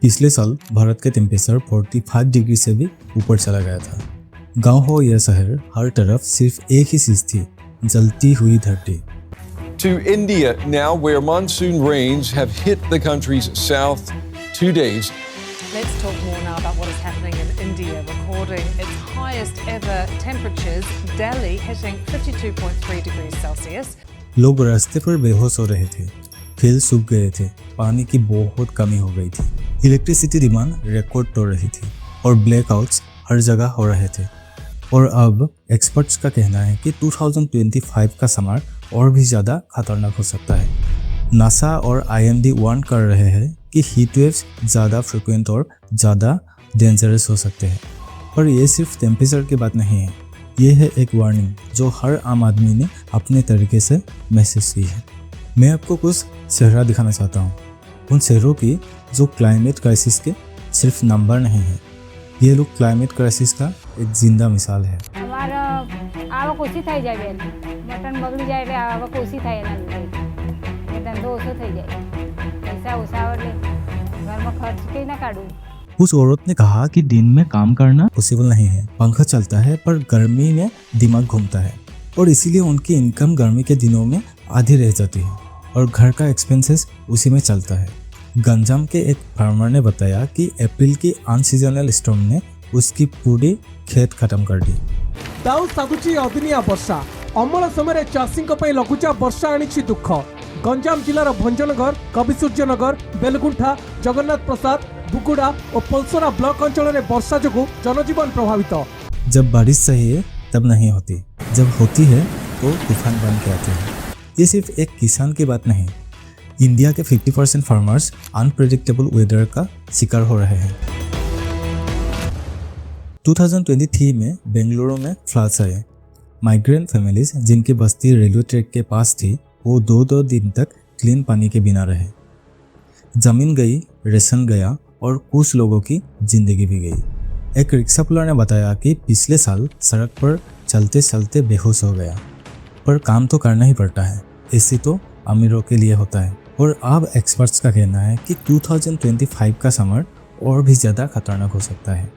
पिछले साल भारत के टेम्परेचर 45 डिग्री से भी ऊपर चला गया था। गांव हो या शहर, हर तरफ सिर्फ एक ही चीज थी, जलती हुई धरती। To India now, where monsoon rains have hit the country's south 2 days. Let's talk more now about what is happening in India, recording its highest ever temperatures. Delhi hitting 52.3 degrees Celsius. लोग रास्ते पर बेहोश हो रहे थे, field सूख गए थे, पानी की बहुत कमी हो गई थी, इलेक्ट्रिसिटी डिमांड रिकॉर्ड तोड़ रही थी और ब्लैकआउट्स हर जगह हो रहे थे। और अब एक्सपर्ट्स का कहना है कि 2025 का समर और भी ज़्यादा खतरनाक हो सकता है। नासा और IMD वार्न कर रहे हैं कि हीट वेव्स ज़्यादा फ्रिक्वेंट और ज़्यादा डेंजरस हो सकते हैं। पर यह सिर्फ टेम्परेचर की बात नहीं है, ये है एक वार्निंग जो हर आम आदमी ने अपने तरीके से महसूस की है। मैं आपको कुछ चेहरा दिखाना चाहता हूँ, उन शहरों की जो क्लाइमेट क्राइसिस के सिर्फ नंबर नहीं है। ये लोग क्लाइमेट क्राइसिस का एक जिंदा मिसाल है। हमारा आवक ओછી થઈ જાય બેન, બટન બગડી જાય એટલે આવક ઓછી થાય એના લીધે, એ ધંધો ઓછો થઈ જાય, પૈસા ઓછા આવે એટલે ઘરમાં ખર્ચ કઈ ના કાઢું। उस औरत ने कहा कि दिन में काम करना पॉसिबल नहीं है, पंखा चलता है पर गर्मी में दिमाग घूमता है और इसीलिए उनकी इनकम गर्मी के दिनों में आधी रह जाती है और घर का एक्सपेंसेस उसी में चलता है। गंजाम के एक फार्मर ने बताया कि अप्रैल की अनसीजनल स्टॉर्म ने उसकी पूरी खेत खत्म कर दी। दाऊ सागुची अदिनिया वर्षा अमल समय चाषी लघुचा वर्षा आनी दुख। गंजाम जिलार भंजनगर, कविसूर्यनगर, बेलगुंठा, जगन्नाथ प्रसाद, बुकुड़ा और पलसरा ब्लॉक अंचल में वर्षा जो जनजीवन प्रभावित। जब बारिश चाहिए तब नहीं होती, जब होती है तो तूफान बन के आते हैं। ये सिर्फ एक किसान की बात नहीं, इंडिया के 50% फार्मर्स अनप्रेडिक्टेबल वेदर का शिकार हो रहे हैं। 2023 में बेंगलुरु में फ्लड्स आए। माइग्रेंट फैमिलीज जिनकी बस्ती रेलवे ट्रैक के पास थी, वो 2 दिन तक क्लीन पानी के बिना रहे। जमीन गई, रेशन गया और कुछ लोगों की जिंदगी भी गई। एक रिक्शा पुलर ने बताया कि पिछले साल सड़क पर चलते चलते बेहोश हो गया, पर काम तो करना ही पड़ता है, ऐसी तो अमीरों के लिए होता है। और अब एक्सपर्ट्स का कहना है कि 2025 का समर और भी ज़्यादा खतरनाक हो सकता है।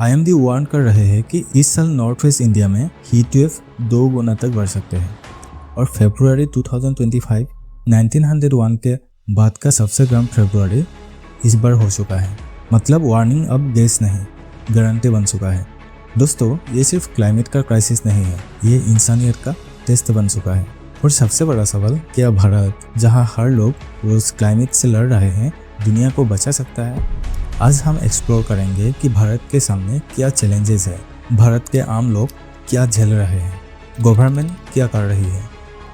IMD वार्न कर रहे हैं कि इस साल नॉर्थ वेस्ट इंडिया में हीट वेव 2 गुना तक बढ़ सकते हैं और फरवरी 2025 1901 के बाद का सबसे गर्म फरवरी इस बार हो चुका है। मतलब वार्निंग अब गेस नहीं, गारंटी बन चुका है। दोस्तों, ये सिर्फ क्लाइमेट का क्राइसिस नहीं है, ये इंसानियत का टेस्ट बन चुका है। और सबसे बड़ा सवाल, क्या भारत, जहां हर लोग रोज क्लाइमेट से लड़ रहे हैं, दुनिया को बचा सकता है? आज हम एक्सप्लोर करेंगे कि भारत के सामने क्या चैलेंजेस है, भारत के आम लोग क्या झेल रहे हैं, गवर्नमेंट क्या कर रही है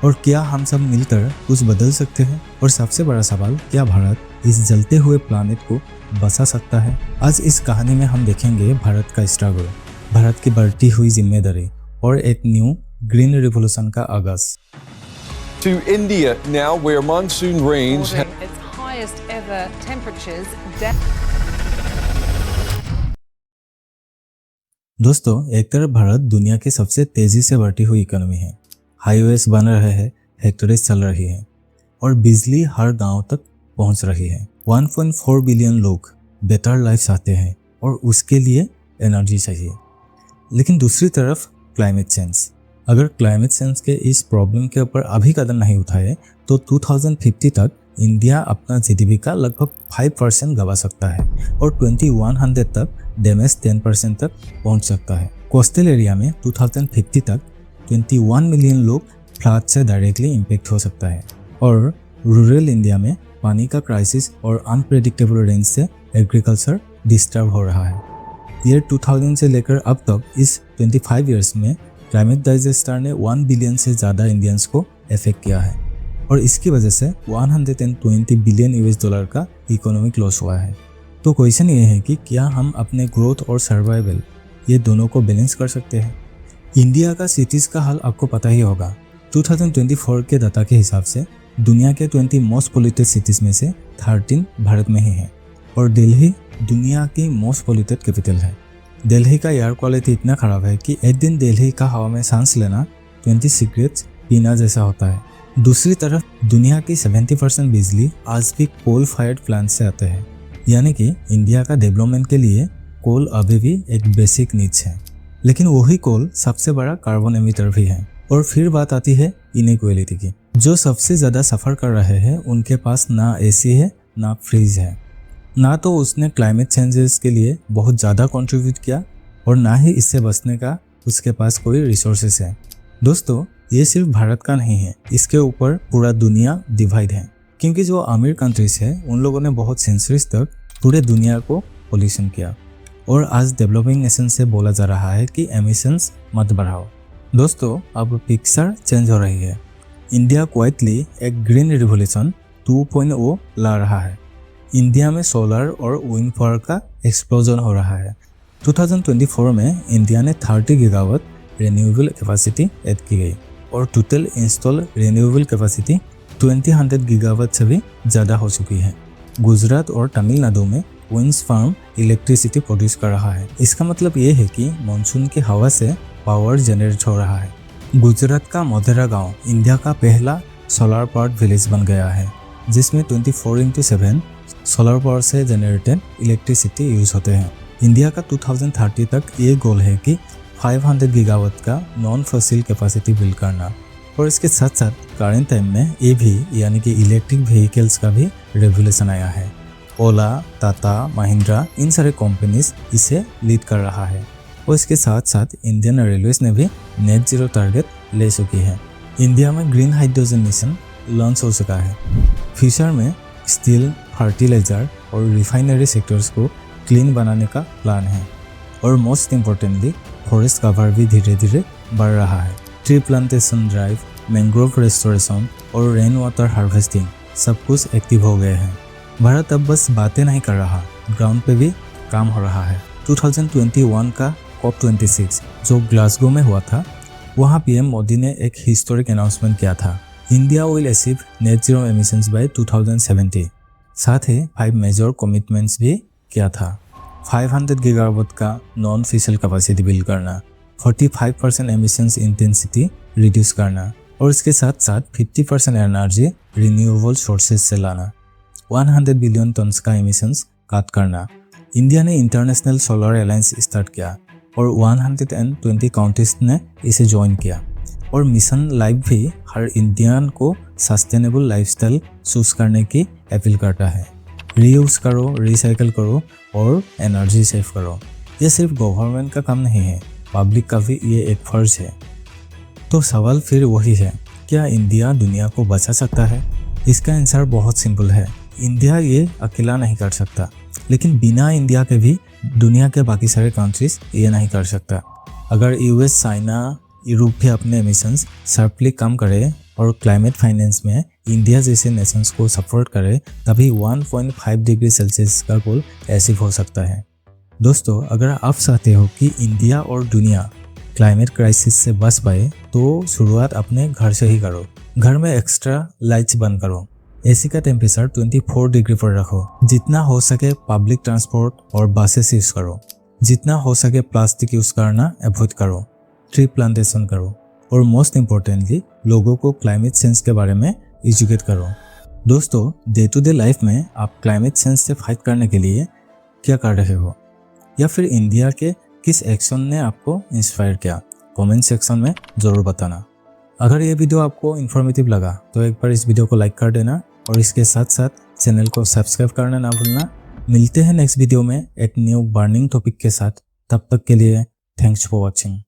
और क्या हम सब मिलकर कुछ बदल सकते हैं। और सबसे बड़ा सवाल, क्या भारत इस जलते हुए प्लानेट को बचा सकता है? आज इस कहानी में हम देखेंगे भारत का स्ट्रगल, भारत की बढ़ती हुई जिम्मेदारी और एक न्यू ग्रीन रिवॉल्यूशन का आगाज। To India now, where monsoon rains have Recording its highest ever temperatures. दोस्तों, एक तरफ भारत दुनिया की सबसे तेजी से बढ़ती हुई इकोनॉमी है, हाईवेज बन रहे हैं, फैक्ट्रीज चल रही है और बिजली हर गांव तक पहुंच रही है। 1.4 बिलियन लोग बेटर लाइफ चाहते हैं और उसके लिए एनर्जी चाहिए। लेकिन दूसरी तरफ क्लाइमेट चेंज, अगर क्लाइमेट चेंज के इस प्रॉब्लम के ऊपर अभी कदम नहीं उठाए तो 2050 तक इंडिया अपना GDP का लगभग 5% गवा सकता है और 2100 तक डैमेज 10% तक पहुंच सकता है। कोस्टल एरिया में 2050 तक 21 मिलियन लोग फ्लड से डायरेक्टली इम्पेक्ट हो सकता है और रूरल इंडिया में पानी का क्राइसिस और अनप्रेडिक्टेबल रेंज से एग्रीकल्चर डिस्टर्ब हो रहा है। ईयर 2000 से लेकर अब तक इस 25 ईयर्स में क्लाइमेट डिजास्टर ने 1 बिलियन से ज़्यादा इंडियंस को इफेक्ट किया है और इसकी वजह से 120 बिलियन US$ का इकोनॉमिक लॉस हुआ है। तो क्वेश्चन ये है कि क्या हम अपने ग्रोथ और सर्वाइवल, ये दोनों को बैलेंस कर सकते हैं? इंडिया का सिटीज़ का हाल आपको पता ही होगा। 2024 के डाटा के हिसाब से दुनिया के 20 मोस्ट पोल्यूटेड सिटीज़ में से 13 भारत में ही है और दिल्ली दुनिया की मोस्ट पोल्यूटेड कैपिटल है। दिल्ली का एयर क्वालिटी इतना ख़राब है कि एक दिन दिल्ली का हवा में सांस लेना 20 सिगरेट्स पीना जैसा होता है। दूसरी तरफ दुनिया की 70% बिजली आज भी कोल फायर्ड प्लांट से आते हैं। यानी कि इंडिया का डेवलपमेंट के लिए कोल अभी भी एक बेसिक नीड्स है, लेकिन वही कोल सबसे बड़ा कार्बन एमिटर भी है। और फिर बात आती है इनइक्वालिटी की। जो सबसे ज़्यादा सफ़र कर रहे हैं उनके पास ना एसी है ना फ्रिज है, ना तो उसने क्लाइमेट चेंजेस के लिए बहुत ज़्यादा कंट्रीब्यूट किया और ना ही इससे बचने का उसके पास कोई रिसोर्सेस है। दोस्तों, ये सिर्फ भारत का नहीं है, इसके ऊपर पूरा दुनिया डिवाइड है, क्योंकि जो अमीर कंट्रीज है उन लोगों ने बहुत सेंचुरीज तक पूरे दुनिया को पोल्यूशन किया और आज डेवलपिंग नेशन से बोला जा रहा है कि एमिशंस मत बढ़ाओ। दोस्तों, अब पिक्चर चेंज हो रही है। इंडिया क्वाइटली एक ग्रीन रिवोल्यूशन 2.0 ला रहा है। इंडिया में सोलर और विंड पावर का एक्सप्लोजन हो रहा है। 2024 में इंडिया ने 30 गीगावाट रिन्यूएबल कैपेसिटी ऐड की गई और total install renewable capacity 2000 gigawatt से भी ज़्यादा हो चुकी है। गुजरात और तमिलनाडु में विंड्स फार्म इलेक्ट्रिसिटी प्रोड्यूस कर रहा है। इसका मतलब ये है कि मानसून की हवा से पावर जनरेट हो रहा है। गुजरात का मोधेरा गांव इंडिया का पहला सोलर पावर्ड विलेज बन गया है, जिसमें 24/7 सोलर पावर से जनरेटेड इलेक्ट्रिसिटी यूज होते हैं। इंडिया का 2030 तक ये गोल है कि 500 गीगावाट का नॉन फॉसिल कैपेसिटी बिल्ड करना। और इसके साथ साथ करेंट टाइम में EV यानी कि इलेक्ट्रिक व्हीकल्स का भी रेवोल्यूशन आया है। ओला, टाटा, महिंद्रा इन सारे कंपनीज इसे लीड कर रहा है। और इसके साथ साथ इंडियन रेलवेज ने भी नेट जीरो टारगेट ले चुकी है। इंडिया में ग्रीन हाइड्रोजन मिशन लॉन्च हो चुका है। फ्यूचर में स्टील, फर्टिलाइजर और रिफाइनरी सेक्टर्स को क्लीन बनाने का प्लान है। और मोस्ट इम्पोर्टेंटली फॉरेस्ट कवर भी धीरे धीरे बढ़ रहा है। Tree plantation drive, mangrove restoration और रेन वाटर हार्वेस्टिंग सब कुछ एक्टिव हो गए हैं। भारत अब बस बातें नहीं कर रहा, ग्राउंड पे भी काम हो रहा है। 2021 का COP26 जो ग्लासगो में हुआ था, वहाँ PM मोदी ने एक हिस्टोरिक अनाउंसमेंट किया था। India will achieve net zero emissions by 2070। साथ ही 5 मेजर कमिटमेंट्स भी किया था। 500 गीगावाट का नॉन फिशल कैपेसिटी बिल्ड करना, 45% एमिशंस इंटेंसिटी रिड्यूस करना और इसके साथ साथ 50% एनर्जी रिन्यूएबल सोर्सेज से लाना, 100 बिलियन टन्स का एमिशंस कट करना। इंडिया ने इंटरनेशनल सोलर अलायंस स्टार्ट किया और 120 काउंट्रीज ने इसे ज्वाइन किया। और मिशन लाइफ भी हर इंडियन को सस्टेनेबल लाइफस्टाइल चूज करने की अपील करता है। रीयूज करो, रिसाइकल करो और एनर्जी सेव करो। ये सिर्फ गवर्नमेंट का काम नहीं है, पब्लिक का भी ये एक फर्ज है। तो सवाल फिर वही है, क्या इंडिया दुनिया को बचा सकता है? इसका आंसर बहुत सिंपल है, इंडिया ये अकेला नहीं कर सकता, लेकिन बिना इंडिया के भी दुनिया के बाकी सारे कंट्रीज ये नहीं कर सकता। अगर US, चाइना, यूरोप भी अपने एमिशंस शार्पली कम करे और क्लाइमेट फाइनेंस में इंडिया जैसे नेशंस को सपोर्ट करे, तभी 1.5 डिग्री सेल्सियस का गोल अचीव हो सकता है। दोस्तों, अगर आप चाहते हो कि इंडिया और दुनिया क्लाइमेट क्राइसिस से बच पाए, तो शुरुआत अपने घर से ही करो। घर में एक्स्ट्रा लाइट्स बंद करो, AC का टेम्परेचर 24 डिग्री पर रखो, जितना हो सके पब्लिक ट्रांसपोर्ट और बसेस यूज करो, जितना हो सके प्लास्टिक यूज करना अवॉइड करो, ट्री प्लांटेशन करो और मोस्ट इम्पोर्टेंटली लोगों को क्लाइमेट चेंज के बारे में एजुकेट करो। दोस्तों, डे टू डे लाइफ में आप क्लाइमेट चेंज से फाइट करने के लिए क्या कर रहे हो, या फिर इंडिया के किस एक्शन ने आपको इंस्पायर किया? कमेंट सेक्शन में ज़रूर बताना। अगर ये वीडियो आपको इन्फॉर्मेटिव लगा तो एक बार इस वीडियो को लाइक कर देना और इसके साथ साथ चैनल को सब्सक्राइब करना ना भूलना। मिलते हैं नेक्स्ट वीडियो में एक न्यू बर्निंग टॉपिक के साथ। तब तक के लिए थैंक्स फॉर वॉचिंग।